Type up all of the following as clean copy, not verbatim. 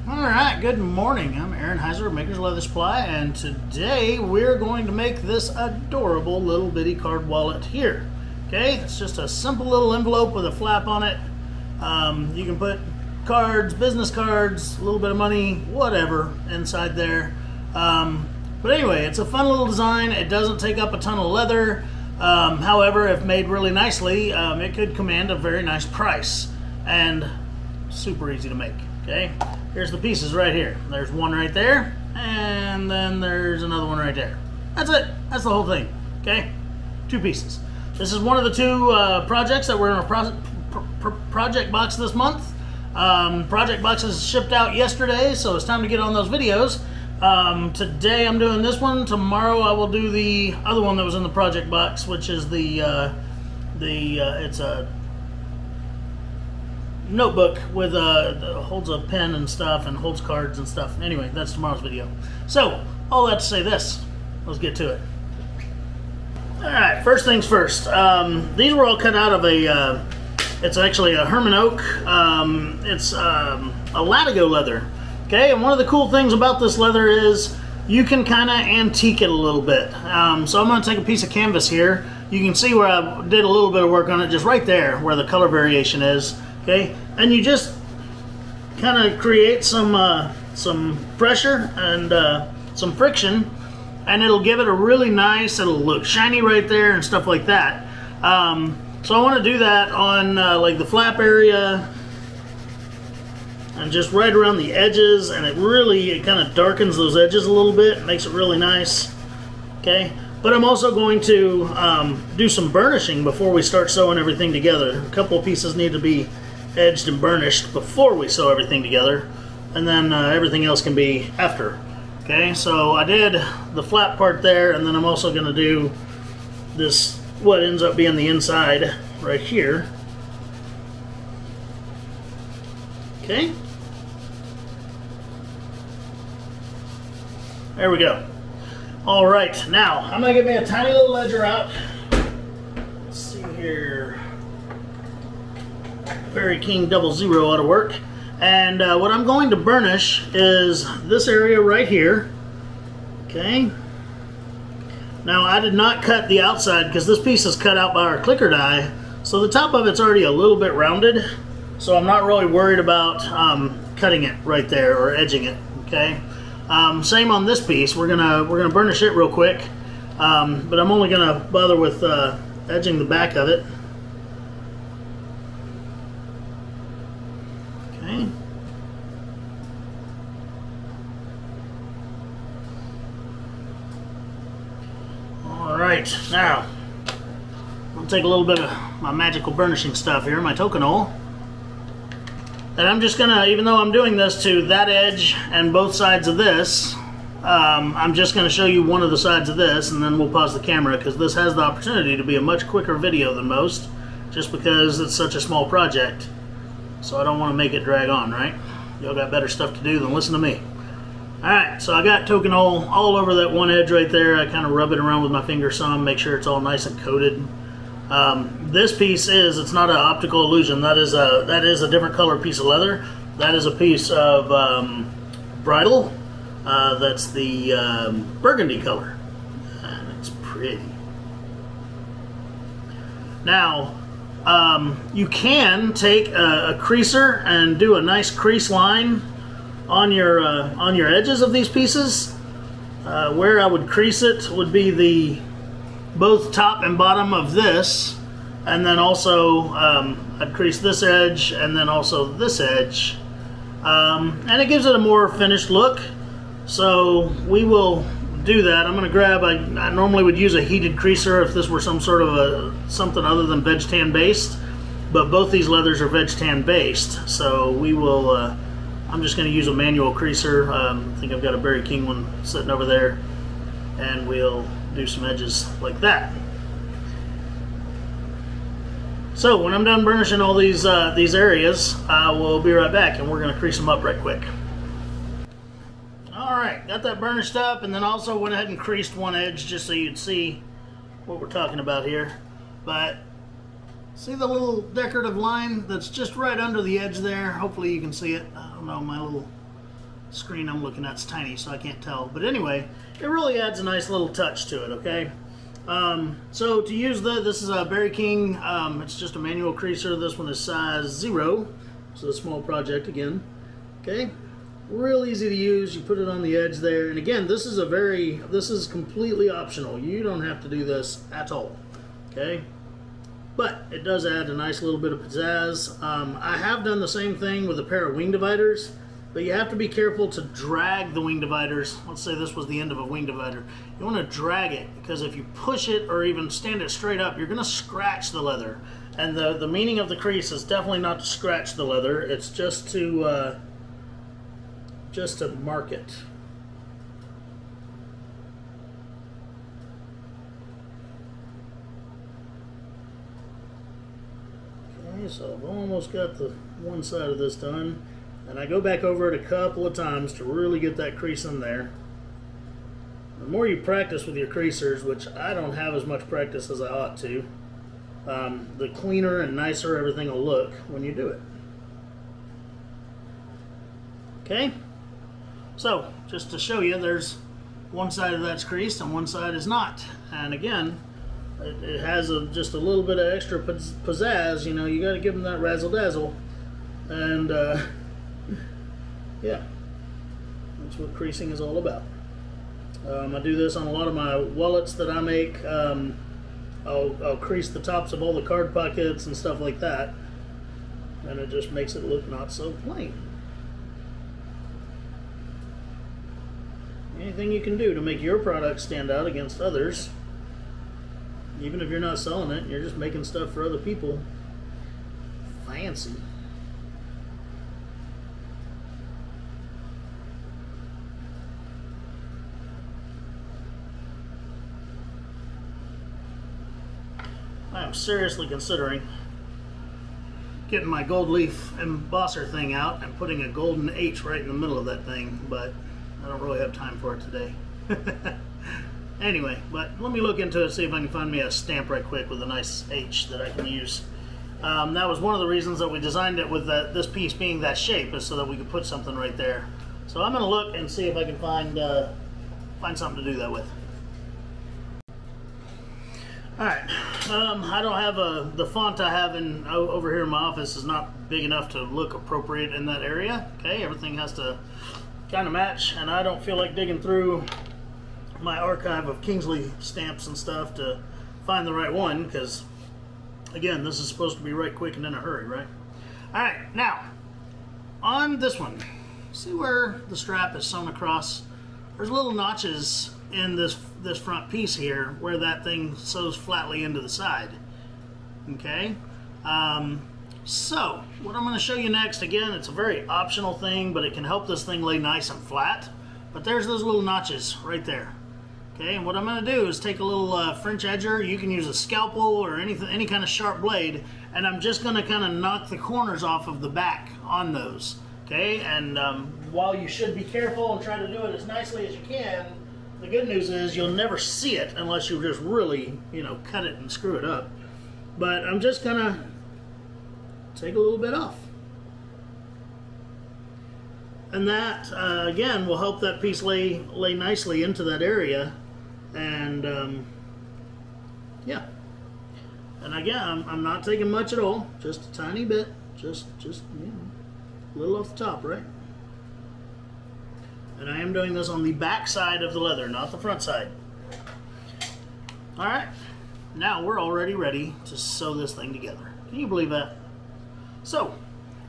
Alright, good morning. I'm Aaron Heiser of Maker's Leather Supply, and today we're going to make this adorable little bitty card wallet here. Okay, it's just a simple little envelope with a flap on it. You can put cards, business cards, a little bit of money, whatever inside there. But anyway, it's a fun little design. It doesn't take up a ton of leather. However, if made really nicely, it could command a very nice price, and super easy to make. Okay, here's the pieces right here. There's one right there, and then there's another one right there. That's it. That's the whole thing. Okay, two pieces. This is one of the two projects that were in our project box this month. Project boxes shipped out yesterday, so it's time to get on those videos. Today I'm doing this one. Tomorrow I will do the other one that was in the project box, which is it's a notebook with holds a pen and stuff and holds cards and stuff. Anyway, that's tomorrow's video. So all that to say this, let's get to it. Alright, first things first. These were all cut out of a it's actually a Herman oak. It's a Latigo leather. Okay, and one of the cool things about this leather is you can kind of antique it a little bit. So I'm going to take a piece of canvas here. You can see where I did a little bit of work on it, just right there where the color variation is. Okay, and you just kind of create some pressure and some friction, and it'll give it a really nice, it'll look shiny right there and stuff like that. So I want to do that on like the flap area and just right around the edges, and it kind of darkens those edges a little bit, makes it really nice. Okay, but I'm also going to do some burnishing before we start sewing everything together. A couple of pieces need to be edged and burnished before we sew everything together, and then everything else can be after. Okay, so I did the flap part there, and then I'm also going to do this, what ends up being the inside right here. Okay, there we go. All right, now I'm going to get me a tiny little ledger out. Let's see here. Very King 00 ought to work. And what I'm going to burnish is this area right here. Okay. Now I did not cut the outside because this piece is cut out by our clicker die, so the top of it's already a little bit rounded. So I'm not really worried about cutting it right there or edging it. Okay. Same on this piece. We're gonna burnish it real quick, but I'm only gonna bother with edging the back of it. Okay. All right, now I'll take a little bit of my magical burnishing stuff here, my Tokonol, and I'm just gonna, even though I'm doing this to that edge and both sides of this, I'm just gonna show you one of the sides of this, and then we'll pause the camera because this has the opportunity to be a much quicker video than most, just because it's such a small project. So I don't want to make it drag on, right? Y'all got better stuff to do than listen to me. Alright, so I got Tokonol all over that one edge right there. I kind of rub it around with my finger some, make sure it's all nice and coated. This piece it's not an optical illusion. That is a different color piece of leather. That is a piece of bridle. That's the burgundy color. And it's pretty. Now, you can take a creaser and do a nice crease line on your edges of these pieces. Where I would crease it would be both top and bottom of this, and then also I'd crease this edge and then also this edge, and it gives it a more finished look. So we will do that. I'm going to grab, I normally would use a heated creaser if this were some sort of something other than veg tan based, but both these leathers are veg tan based, so we will I'm just going to use a manual creaser. I think I've got a Berry King one sitting over there, and we'll do some edges like that. So when I'm done burnishing all these areas, I will be right back, and we're going to crease them up right quick. Alright, got that burnished up, and then also went ahead and creased one edge just so you'd see what we're talking about here. But see the little decorative line that's just right under the edge there? Hopefully you can see it. I don't know, my little screen I'm looking at's tiny, so I can't tell. But anyway, it really adds a nice little touch to it, okay? So to use this is a Berry King. It's just a manual creaser. This one is size 0. So a small project again. Okay, real easy to use. You put it on the edge there, and again, this is completely optional. You don't have to do this at all. Okay, but it does add a nice little bit of pizzazz. I have done the same thing with a pair of wing dividers. But you have to be careful to drag the wing dividers. Let's say this was the end of a wing divider. You want to drag it, because if you push it or even stand it straight up, you're going to scratch the leather. And the meaning of the crease is definitely not to scratch the leather. It's just to mark it. Okay, so I've almost got the one side of this done. And I go back over it a couple of times to really get that crease in there. The more you practice with your creasers, which I don't have as much practice as I ought to, the cleaner and nicer everything will look when you do it. Okay? So, just to show you, there's one side of that's creased and one side is not. And again, it has just a little bit of extra pizzazz. You know, you got to give them that razzle dazzle. And yeah, that's what creasing is all about. I do this on a lot of my wallets that I make. I'll crease the tops of all the card pockets and stuff like that, and it just makes it look not so plain. Anything you can do to make your product stand out against others, even if you're not selling it, you're just making stuff for other people. Fancy. I am seriously considering getting my gold leaf embosser thing out and putting a golden H right in the middle of that thing, but I don't really have time for it today. Anyway, but let me look into it, see if I can find me a stamp right quick with a nice H that I can use. That was one of the reasons that we designed it with this piece being that shape, is so that we could put something right there. So I'm going to look and see if I can find something to do that with. Alright, I don't have the font I have over here in my office is not big enough to look appropriate in that area. Okay, everything has to kind of match, and I don't feel like digging through my archive of Kingsley stamps and stuff to find the right one, because again, this is supposed to be right quick and in a hurry, right? Alright, now, on this one, see where the strap is sewn across? There's little notches in this front piece here where that thing sews flatly into the side. Okay, so what I'm going to show you next, again, it's a very optional thing, but it can help this thing lay nice and flat. But there's those little notches right there. Okay, and what I'm going to do is take a little French edger. You can use a scalpel or any kind of sharp blade, and I'm just going to kind of knock the corners off of the back on those. Okay, and while you should be careful and try to do it as nicely as you can, the good news is you'll never see it unless you just really, you know, cut it and screw it up. But I'm just gonna take a little bit off. And that, again, will help that piece lay nicely into that area. And, yeah. And again, I'm not taking much at all, just a tiny bit, just you know, a little off the top, right? And I am doing this on the back side of the leather, not the front side. Alright, now we're already ready to sew this thing together. Can you believe that? So,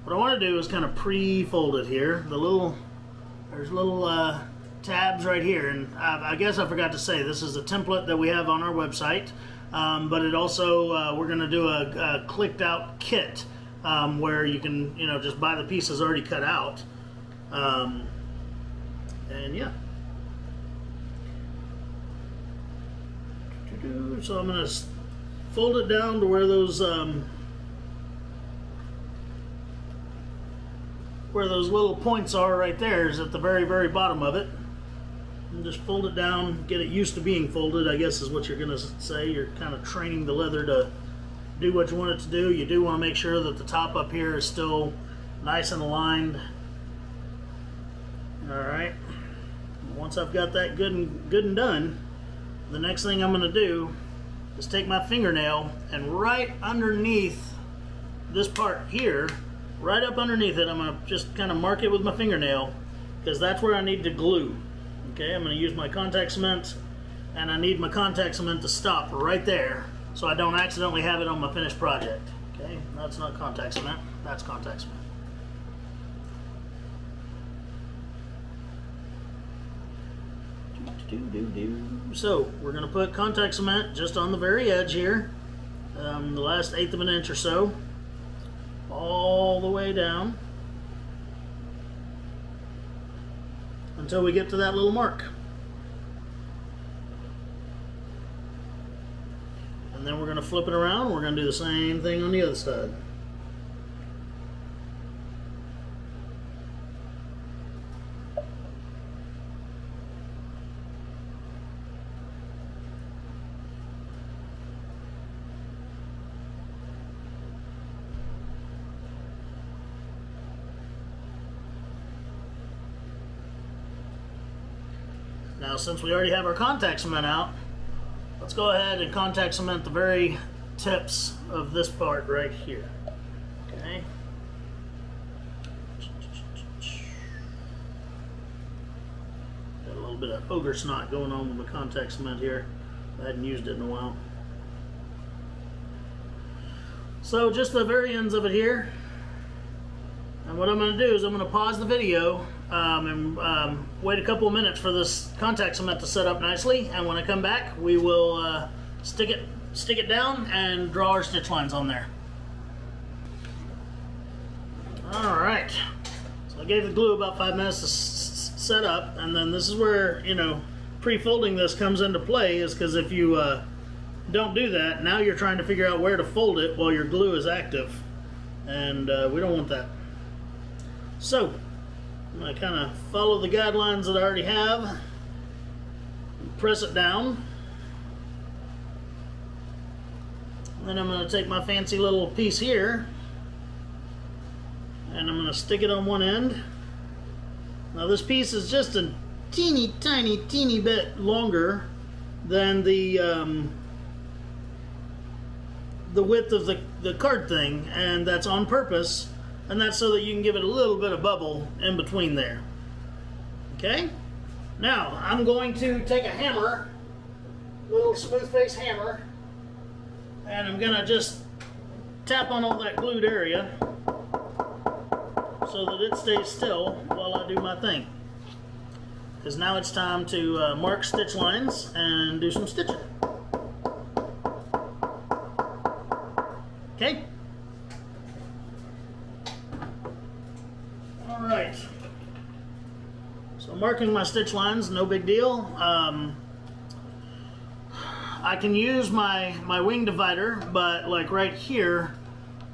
what I want to do is kind of pre-fold it here. There's little tabs right here, and I guess I forgot to say, this is a template that we have on our website, but it also, we're going to do a clicked out kit where you can, you know, just buy the pieces already cut out. And yeah. So I'm going to fold it down to where those little points are right there, is at the very, very bottom of it. And just fold it down, get it used to being folded, I guess is what you're going to say. You're kind of training the leather to do what you want it to do. You do want to make sure that the top up here is still nice and aligned. Alright, once I've got that good and done, the next thing I'm going to do is take my fingernail and right underneath this part here, right up underneath it, I'm going to just kind of mark it with my fingernail, because that's where I need to glue. Okay, I'm going to use my contact cement, and I need my contact cement to stop right there so I don't accidentally have it on my finished project. Okay, that's not contact cement, that's contact cement. So we're going to put contact cement just on the very edge here, the last 1/8 of an inch or so, all the way down until we get to that little mark. And then we're going to flip it around. We're going to do the same thing on the other side. Now, since we already have our contact cement out, let's go ahead and contact cement the very tips of this part right here. Okay. Got a little bit of ogre snot going on with the contact cement here. I hadn't used it in a while. So just the very ends of it here. And what I'm going to do is I'm going to pause the video and wait a couple of minutes for this contact cement to set up nicely. And when I come back, we will stick it down and draw our stitch lines on there. All right. So I gave the glue about 5 minutes to set up, and then this is where, you know, pre-folding this comes into play, is because if you don't do that, now you're trying to figure out where to fold it while your glue is active, and we don't want that. So I'm going to kind of follow the guidelines that I already have, press it down, and then I'm going to take my fancy little piece here and I'm going to stick it on one end. Now this piece is just a teeny bit longer than the width of the card thing, and that's on purpose. And that's so that you can give it a little bit of bubble in between there. Okay? Now, I'm going to take a hammer, a little smooth face hammer, and I'm going to just tap on all that glued area so that it stays still while I do my thing. Because now it's time to mark stitch lines and do some stitching. Okay? Alright, so marking my stitch lines, no big deal. I can use my wing divider, but like right here,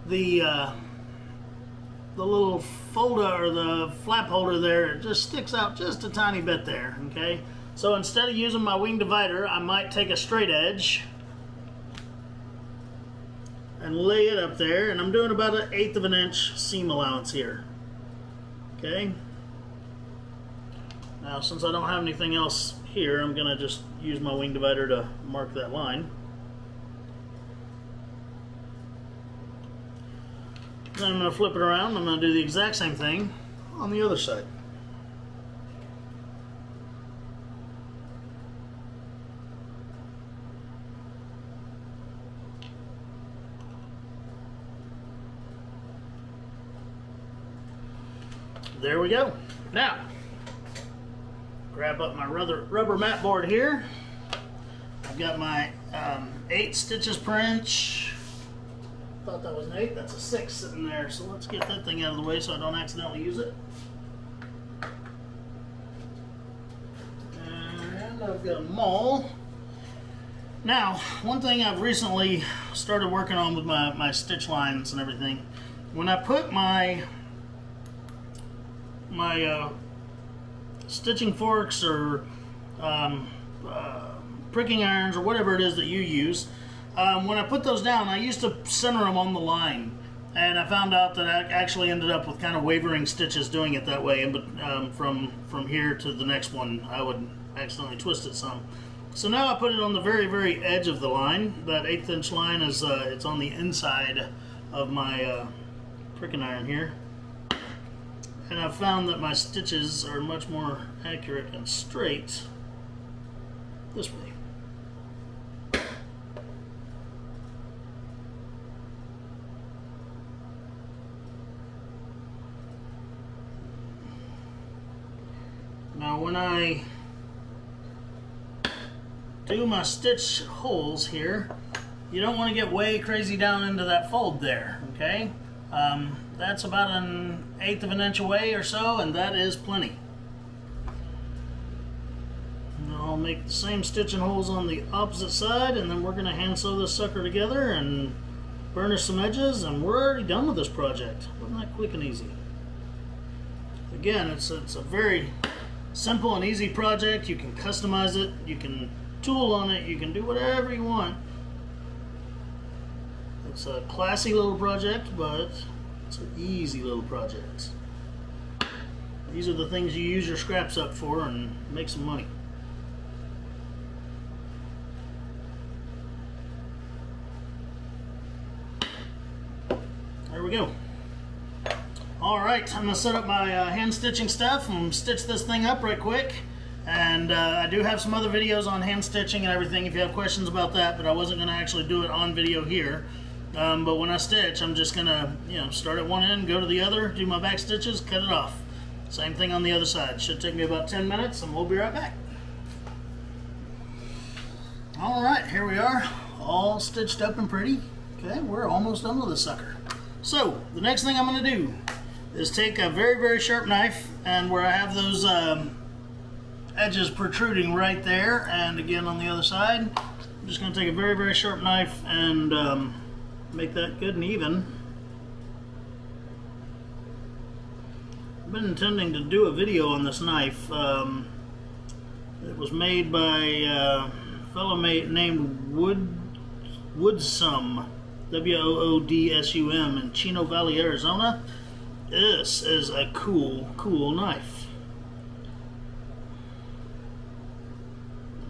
the little folder or the flap holder there, it just sticks out just a tiny bit there, okay? So instead of using my wing divider, I might take a straight edge and lay it up there, and I'm doing about 1/8 of an inch seam allowance here. Okay. Now, since I don't have anything else here, I'm going to just use my wing divider to mark that line. Then I'm going to flip it around. I'm going to do the exact same thing on the other side. There we go. Now, grab up my rubber mat board here. I've got my 8 stitches per inch. Thought that was an 8. That's a 6 sitting there. So let's get that thing out of the way so I don't accidentally use it. And I've got a maul. Now, one thing I've recently started working on with my stitch lines and everything, when I put my stitching forks or pricking irons or whatever it is that you use, when I put those down, I used to center them on the line, And I found out that I actually ended up with kind of wavering stitches doing it that way, but from here to the next one I would accidentally twist it some. So now I put it on the very, very edge of the line. That 1/8 inch line is it's on the inside of my pricking iron here. And I've found that my stitches are much more accurate and straight this way. Now when I do my stitch holes here, you don't want to get way crazy down into that fold there, okay? That's about 1/8 of an inch away or so, and that is plenty. And I'll make the same stitching holes on the opposite side, and then we're going to hand sew this sucker together and burnish some edges, and we're already done with this project. Wasn't that quick and easy? Again, it's a very simple and easy project. You can customize it, you can tool on it, you can do whatever you want. It's a classy little project, but it's an easy little project. These are the things you use your scraps up for and make some money. There we go. Alright, I'm going to set up my hand stitching stuff and stitch this thing up right quick. And I do have some other videos on hand stitching and everything if you have questions about that, but I wasn't going to actually do it on video here. But when I stitch, I'm just going to start at one end, go to the other, do my back stitches, cut it off. Same thing on the other side. Should take me about 10 minutes and we'll be right back. Alright, here we are, all stitched up and pretty. Okay, we're almost done with this sucker. So, the next thing I'm going to do is take a very, very sharp knife, and where I have those edges protruding right there, and again on the other side, I'm just going to take a very, very sharp knife and make that good and even. I've been intending to do a video on this knife. It was made by a fellow named Woodsum, W-O-O-D-S-U-M, in Chino Valley, Arizona. This is a cool knife.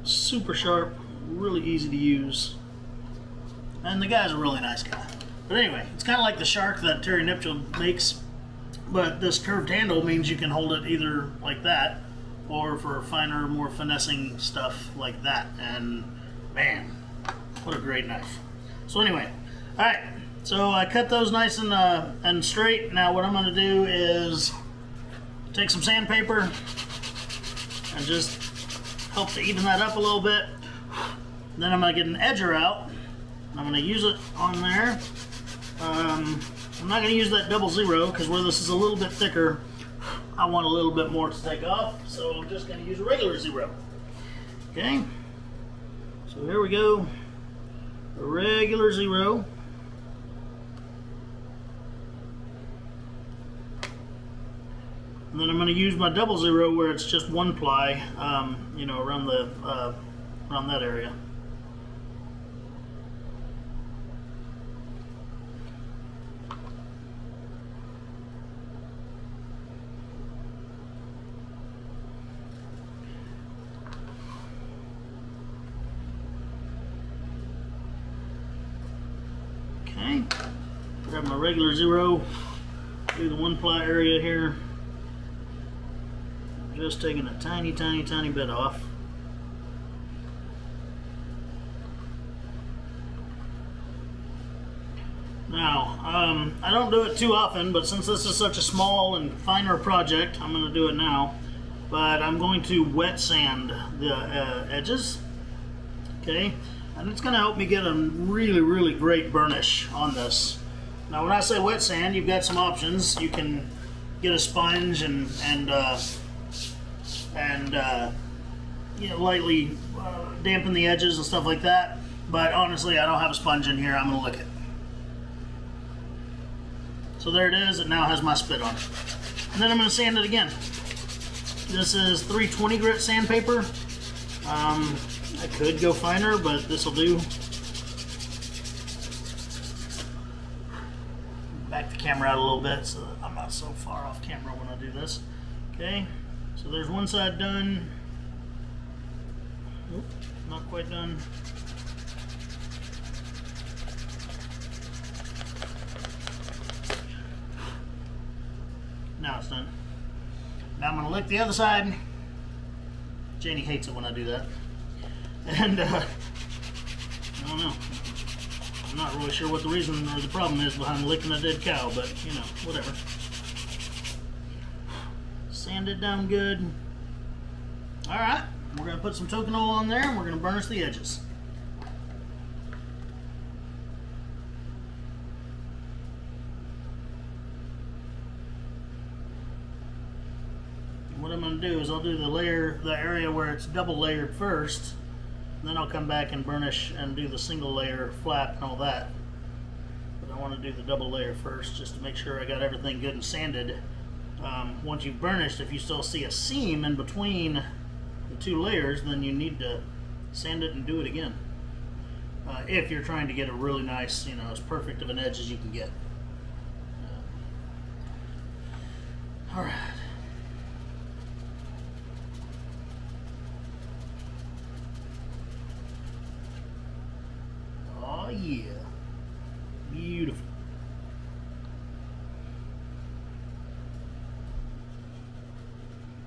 Super sharp, really easy to use, and the guy's a really nice guy. But anyway, it's kind of like the Shark that Terry Nipchell makes, but this curved handle means you can hold it either like that or for finer, more finessing stuff like that. And man, what a great knife. So anyway, alright, so I cut those nice and straight. Now what I'm going to do is take some sandpaper and just help to even that up a little bit. Then I'm going to get an edger out. I'm going to use it on there. I'm not going to use that 00 because where this is a little bit thicker, I want a little bit more to take off. So I'm just going to use a regular 0. Okay. So here we go. A regular 0. And then I'm going to use my 00 where it's just 1 ply, around that area. Okay, grab my regular 0, do the 1 ply area here. Just taking a tiny bit off. Now, I don't do it too often, but since this is such a small and finer project, I'm going to do it now. But I'm going to wet sand the edges, okay? And it's going to help me get a really great burnish on this. Now, when I say wet sand, you've got some options. You can get a sponge and lightly dampen the edges and stuff like that. But honestly, I don't have a sponge in here. I'm going to lick it. So there it is. It now has my spit on it. And then I'm going to sand it again. This is 320 grit sandpaper. I could go finer, but this will do. Back camera out a little bit so that I'm not so far off camera when I do this. Okay, so there's one side done. Oop, not quite done. Now it's done. Now I'm going to lick the other side. Janie hates it when I do that. And I don't know. I'm not really sure what the reason or the problem is behind licking a dead cow, but you know, whatever. Sand it down good. Alright, we're going to put some toconol on there and we're going to burnish the edges. What I'm going to do is I'll do the area where it's double layered first, and then I'll come back and burnish and do the single layer flap and all that. But I want to do the double layer first just to make sure I got everything good and sanded. Once you've burnished, if you still see a seam in between the two layers, then you need to sand it and do it again. If you're trying to get a really nice, you know, as perfect of an edge as you can get. Alright. Oh yeah, beautiful.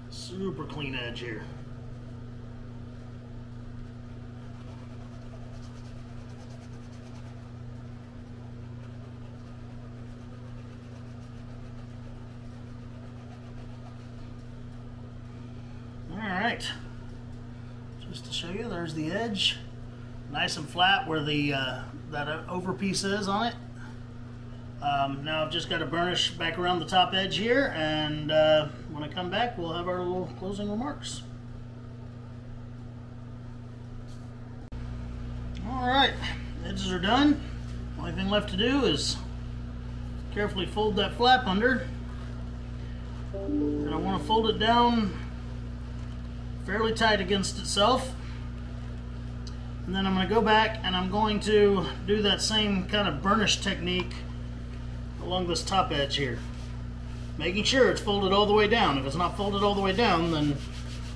Super clean edge here. All right, just to show you, there's the edge. Nice and flat where the that over piece is on it. Now I've just got to burnish back around the top edge here, and when I come back we'll have our little closing remarks. Alright, edges are done. Only thing left to do is carefully fold that flap under, and I want to fold it down fairly tight against itself. And then I'm going to go back and I'm going to do that same kind of burnish technique along this top edge here. Making sure it's folded all the way down. If it's not folded all the way down, then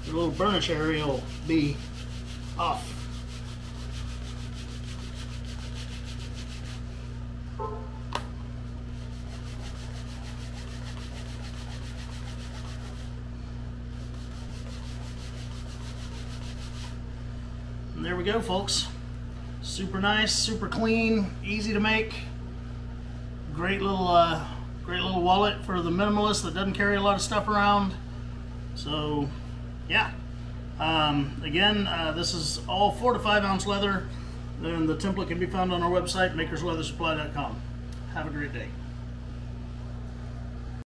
the little burnish area will be off. And there we go, folks. Super nice, super clean, easy to make. Great little wallet for the minimalist that doesn't carry a lot of stuff around. So, yeah. Again, this is all 4 to 5 ounce leather, and the template can be found on our website, makersleathersupply.com. Have a great day.